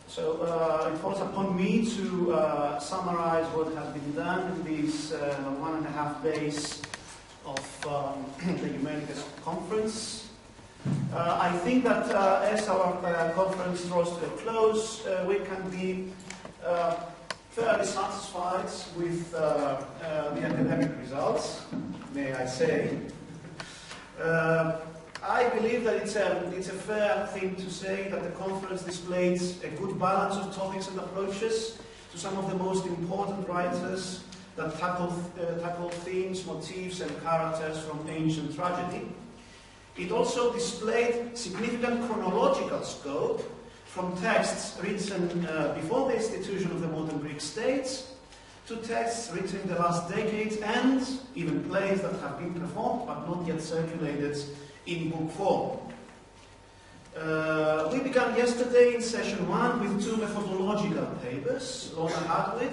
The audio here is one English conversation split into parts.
So it falls upon me to summarize what has been done in these 1.5 days of the Eumenides conference. I think that as our conference draws to a close, we can be fairly satisfied with the academic results, may I say. I believe that it's a fair thing to say that the conference displays a good balance of topics and approaches to some of the most important writers that tackle themes, motifs and characters from ancient tragedy. It also displayed significant chronological scope from texts written before the institution of the modern Greek states to texts written in the last decades and even plays that have been performed but not yet circulated in book form. We began yesterday in session 1 with 2 methodological papers. Lorna Hardwick,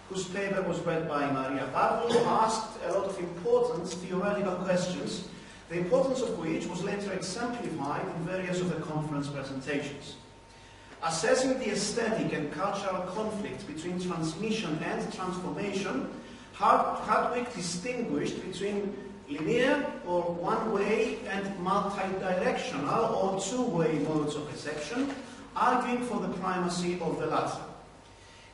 whose paper was read by Maria Pavlou, asked a lot of important theoretical questions, the importance of which was later exemplified in various of the conference presentations. Assessing the aesthetic and cultural conflict between transmission and transformation, Hardwick distinguished between linear or one-way and multi-directional or two-way modes of reception, arguing for the primacy of the latter.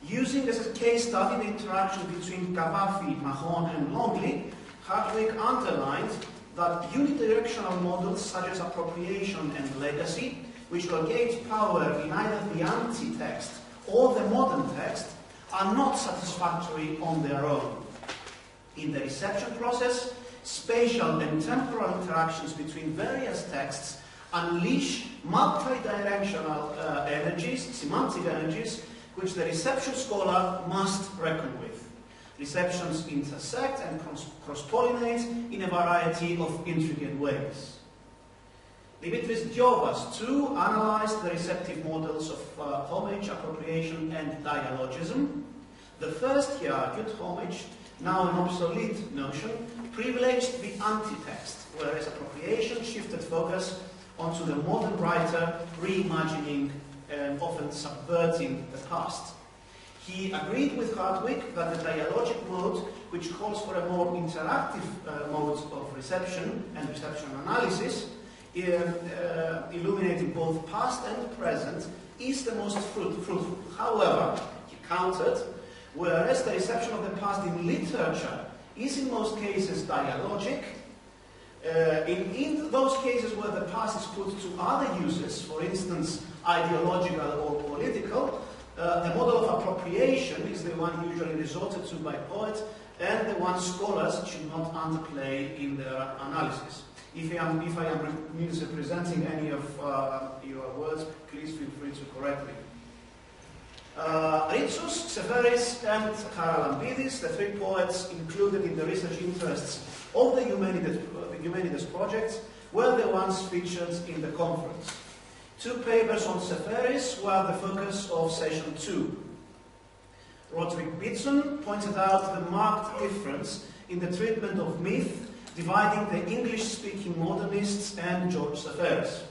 Using as a case study the interaction between Cavafy, Mahon and Longley, Hardwick underlined that unidirectional models such as appropriation and legacy, which locate power in either the anti-text or the modern text, are not satisfactory on their own. In the reception process, spatial and temporal interactions between various texts unleash multi-directional energies, semantic energies, which the reception scholar must reckon with. Receptions intersect and cross-pollinate in a variety of intricate ways. Dimitris Diovas, too, analyzed the receptive models of homage, appropriation, and dialogism. The first, he argued, homage, now an obsolete notion, privileged the anti-text, whereas appropriation shifted focus onto the modern writer reimagining and often subverting the past. He agreed with Hardwick that the dialogic mode, which calls for a more interactive mode of reception and reception analysis, illuminating both past and present, is the most fruitful. However, he countered, whereas the reception of the past in literature is in most cases dialogic, in those cases where the past is put to other uses, for instance, ideological or political, the model of appropriation is the one usually resorted to by poets and the one scholars should not underplay in their analysis. If I am misrepresenting any of your words, please feel free to correct me. Ritsos, Severis and Charalambidis, the 3 poets included in the research interests of the Eumenides project, were the ones featured in the conference. 2 papers on Severis were the focus of session 2. Roderick Bitson pointed out the marked difference in the treatment of myth, dividing the English-speaking modernists and George Severis.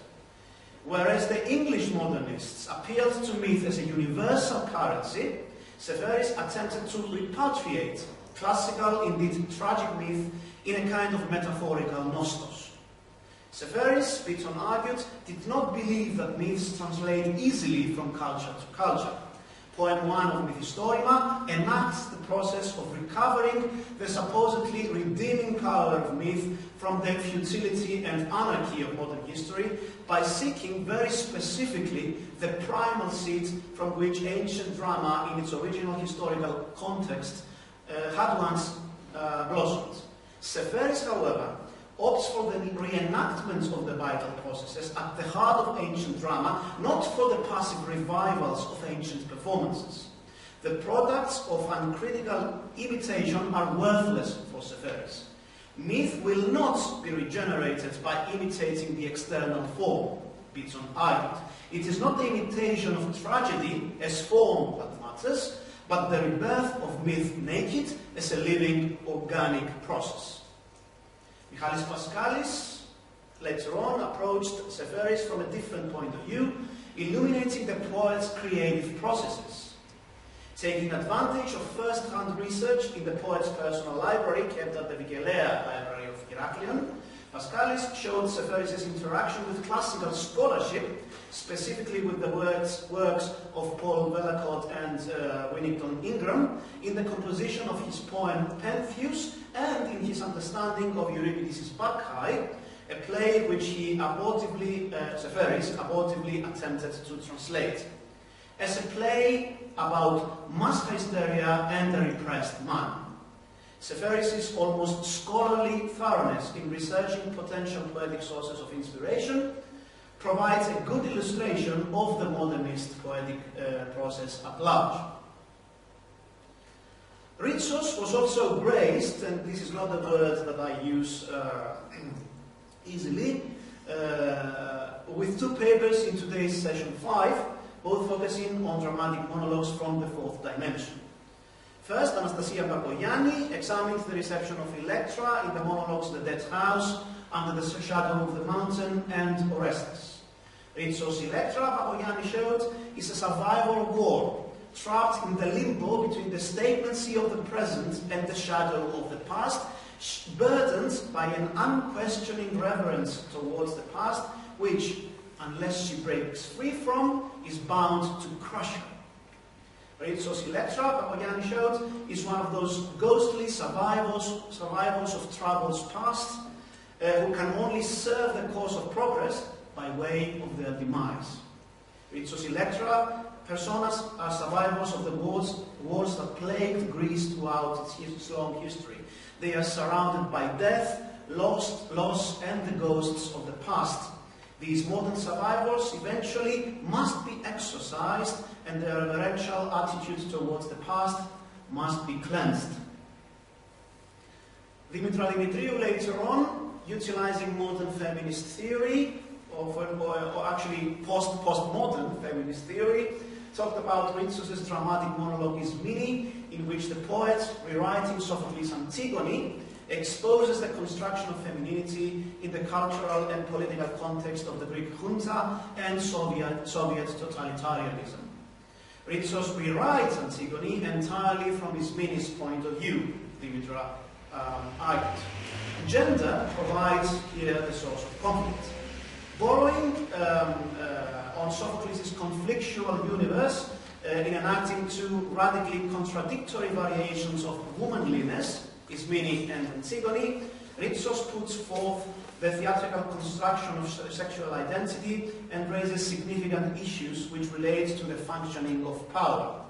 Whereas the English modernists appealed to myth as a universal currency, Severis attempted to repatriate classical, indeed tragic myth in a kind of metaphorical nostos. Severis, Bitson argued, did not believe that myths translate easily from culture to culture. Poem 1 of Mythhistorima enacts the process of recovering the supposedly redeeming power of myth from the futility and anarchy of modern history by seeking very specifically the primal seed from which ancient drama in its original historical context had once blossomed. Severis, however, opts for the reenactment of the vital processes at the heart of ancient drama, not for the passive revivals of ancient performances. The products of uncritical imitation are worthless for Severis. Myth will not be regenerated by imitating the external form, Bitson argued. It is not the imitation of tragedy as form that matters, but the rebirth of myth naked as a living, organic process. Michalis Paskalis later on approached Severis from a different point of view, illuminating the poet's creative processes. Taking advantage of first-hand research in the poet's personal library, kept at the Vigelea Library of Heraklion, Paschalis showed Seferis' interaction with classical scholarship, specifically with the works of Paul Vellacott and Winnington Ingram, in the composition of his poem Pentheus and in his understanding of Euripides' Bacchae, a play which he Seferis abortively attempted to translate. As a play about mass hysteria and a repressed man. Seferis' almost scholarly thoroughness in researching potential poetic sources of inspiration provides a good illustration of the modernist poetic process at large. Ritsos was also graced, and this is not a word that I use easily, with two papers in today's session 5, both focusing on dramatic monologues from the fourth dimension. First, Anastasia Bakoyanni examined the reception of Electra in the monologues The Dead House, Under the Shadow of the Mountain, and Orestes. Ritsos' Electra, Bakoyanni showed, is a survival war, trapped in the limbo between the stagnancy of the present and the shadow of the past, burdened by an unquestioning reverence towards the past, which, unless she breaks free from, is bound to crush her. Ritsos' Electra, Bakoyanni showed, is one of those ghostly survivors of troubles past, who can only serve the cause of progress by way of their demise. Ritsos' Electra personas are survivors of the wars that plagued Greece throughout its long history. They are surrounded by death, loss, and the ghosts of the past. These modern survivors eventually must be exorcised, and their reverential attitude towards the past must be cleansed. Dimitra Dimitriou later on, utilizing modern feminist theory, or actually postmodern feminist theory, talked about Ritsos' dramatic monologue Ismini, in which the poet, rewriting Sophocles' Antigone, exposes the construction of femininity in the cultural and political context of the Greek junta and Soviet totalitarianism. Ritsos rewrites Antigone entirely from Ismini's point of view, Dimitra argued. Gender provides here the source of conflict. Borrowing on Sophocles' conflictual universe in enacting two radically contradictory variations of womanliness, Ismini and Antigone, Ritsos puts forth the theatrical construction of sexual identity and raises significant issues which relate to the functioning of power.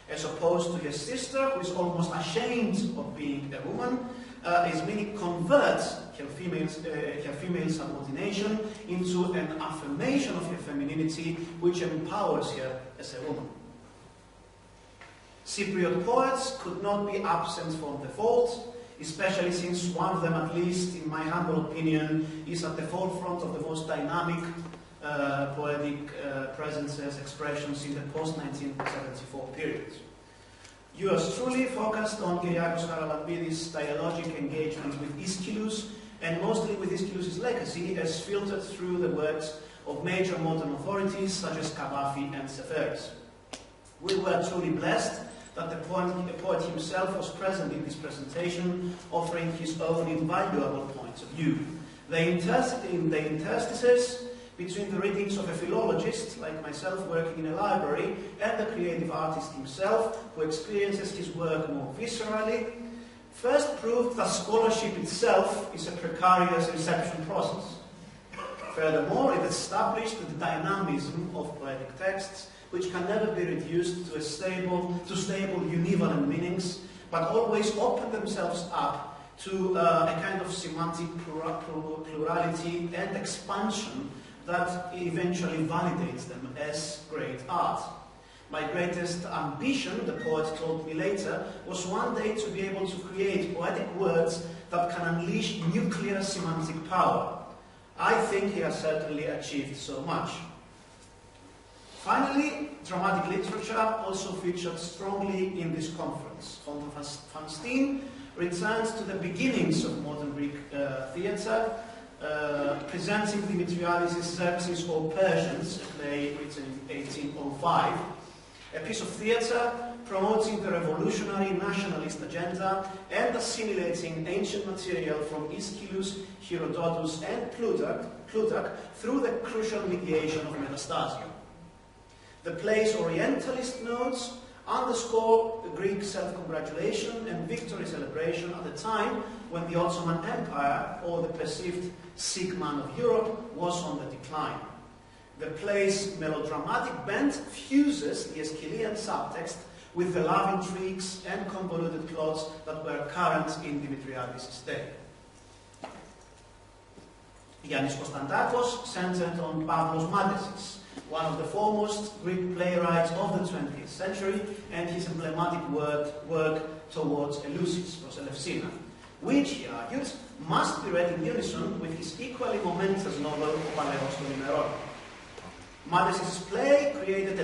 As opposed to his sister, who is almost ashamed of being a woman, Ismini converts her female subordination into an affirmation of her femininity, which empowers her as a woman. Cypriot poets could not be absent from the fold, especially since one of them, at least in my humble opinion, is at the forefront of the most dynamic poetic presences, expressions in the post-1974 period. Yours truly focused on Kyriakos Charalambidis' dialogic engagement with Aeschylus, and mostly with Aeschylus' legacy as filtered through the works of major modern authorities such as Kavafi and Seferis. We were truly blessed that the poet himself was present in this presentation, offering his own invaluable points of view. The interstices between the readings of a philologist, like myself working in a library, and the creative artist himself, who experiences his work more viscerally, first proved that scholarship itself is a precarious reception process. Furthermore, it established the dynamism of poetic texts, which can never be reduced to stable univalent meanings, but always open themselves up to a kind of semantic plurality and expansion that eventually validates them as great art. My greatest ambition, the poet told me later, was one day to be able to create poetic words that can unleash nuclear semantic power. I think he has certainly achieved so much. Finally, dramatic literature also featured strongly in this conference. Van Steen returns to the beginnings of modern Greek theatre, presenting Dimitriadis' Xerxes or Persians, a play written in 1805, a piece of theatre promoting the revolutionary nationalist agenda and assimilating ancient material from Aeschylus, Herodotus and Plutarch through the crucial mediation of Metastasio. The play's Orientalist notes underscore Greek self-congratulation and victory celebration at a time when the Ottoman Empire, or the perceived sick man of Europe, was on the decline. The play's melodramatic bent fuses the Aeschylean subtext with the love intrigues and convoluted plots that were current in Dimitriadis' day. Yannis Konstantakos centered on Pavlos Madesis, one of the foremost Greek playwrights of the 20th century, and his emblematic work towards Eleusis, Proselefsina, which, he argued, must be read in unison with his equally momentous novel, O Paleos των Ημερών. Madesis' play creates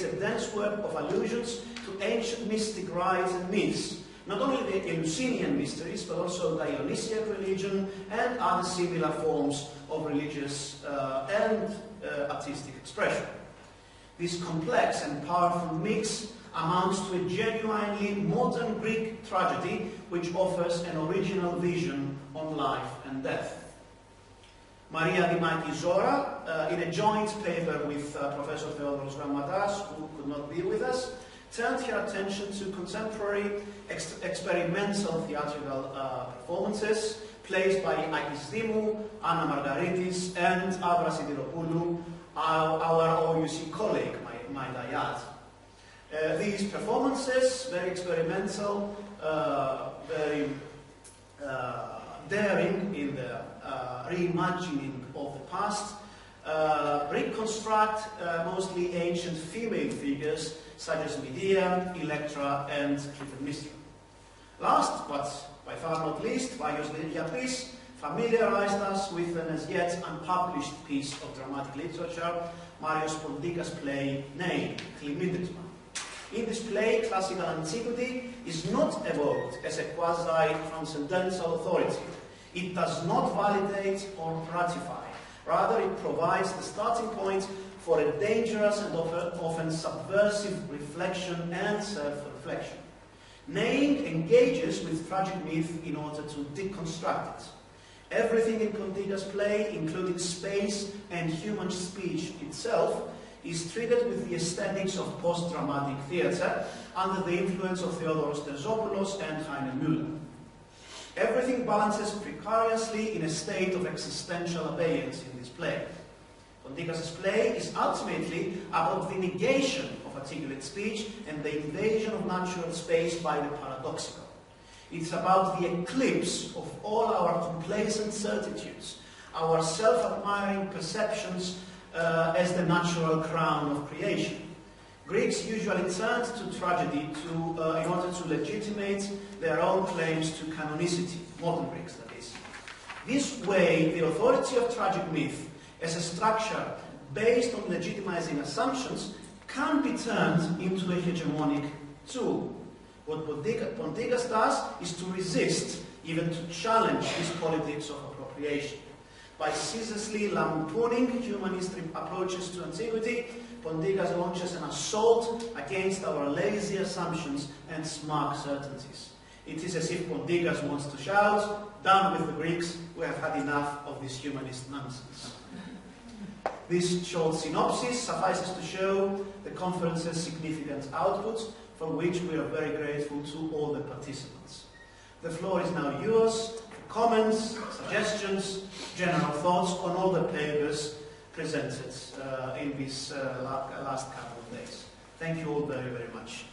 a dense web of allusions to ancient mystic rites and myths, not only the Eleusinian mysteries, but also Dionysiac religion and other similar forms of religious and artistic expression. This complex and powerful mix amounts to a genuinely modern Greek tragedy which offers an original vision on life and death. Maria Dimaki Zora, in a joint paper with Professor Theodoros Grammatas, who could not be with us, turned her attention to contemporary experimental theatrical performances, plays by Akis Dimou, Anna Margaritis, and Avra Sidiropoulou, our OUC colleague, might I add. These performances, very experimental, very daring in the reimagining of the past, reconstruct mostly ancient female figures such as Medea, Electra, and Clytemnestra. Last, but by far not least, Vaios Deliapis familiarized us with an as yet unpublished piece of dramatic literature, Marios Pontikas' play named Climidesma. In this play, classical antiquity is not evoked as a quasi-transcendental authority. It does not validate or ratify. Rather, it provides the starting point for a dangerous and often subversive reflection and self-reflection. Name engages with tragic myth in order to deconstruct it. Everything in Pontikas' play, including space and human speech itself, is treated with the aesthetics of post-dramatic theatre under the influence of Theodoros Terzopoulos and Heine Müller. Everything balances precariously in a state of existential abeyance in this play. Pontikas' play is ultimately about the negation of articulate speech and the invasion of natural space by the paradoxical. It's about the eclipse of all our complacent certitudes, our self-admiring perceptions as the natural crown of creation. Greeks usually turned to tragedy in order to legitimate their own claims to canonicity, modern Greeks that is. This way, the authority of tragic myth as a structure based on legitimizing assumptions can be turned into a hegemonic tool. What Pontikas does is to resist, even to challenge this politics of appropriation. By ceaselessly lampooning humanistic approaches to antiquity, Pontikas launches an assault against our lazy assumptions and smug certainties. It is as if Pontikas wants to shout, "Down with the Greeks, we have had enough of this humanist nonsense." This short synopsis suffices to show the conference's significant outputs, for which we are very grateful to all the participants. The floor is now yours for comments, suggestions, general thoughts on all the papers presented in these last couple of days. Thank you all very, very much.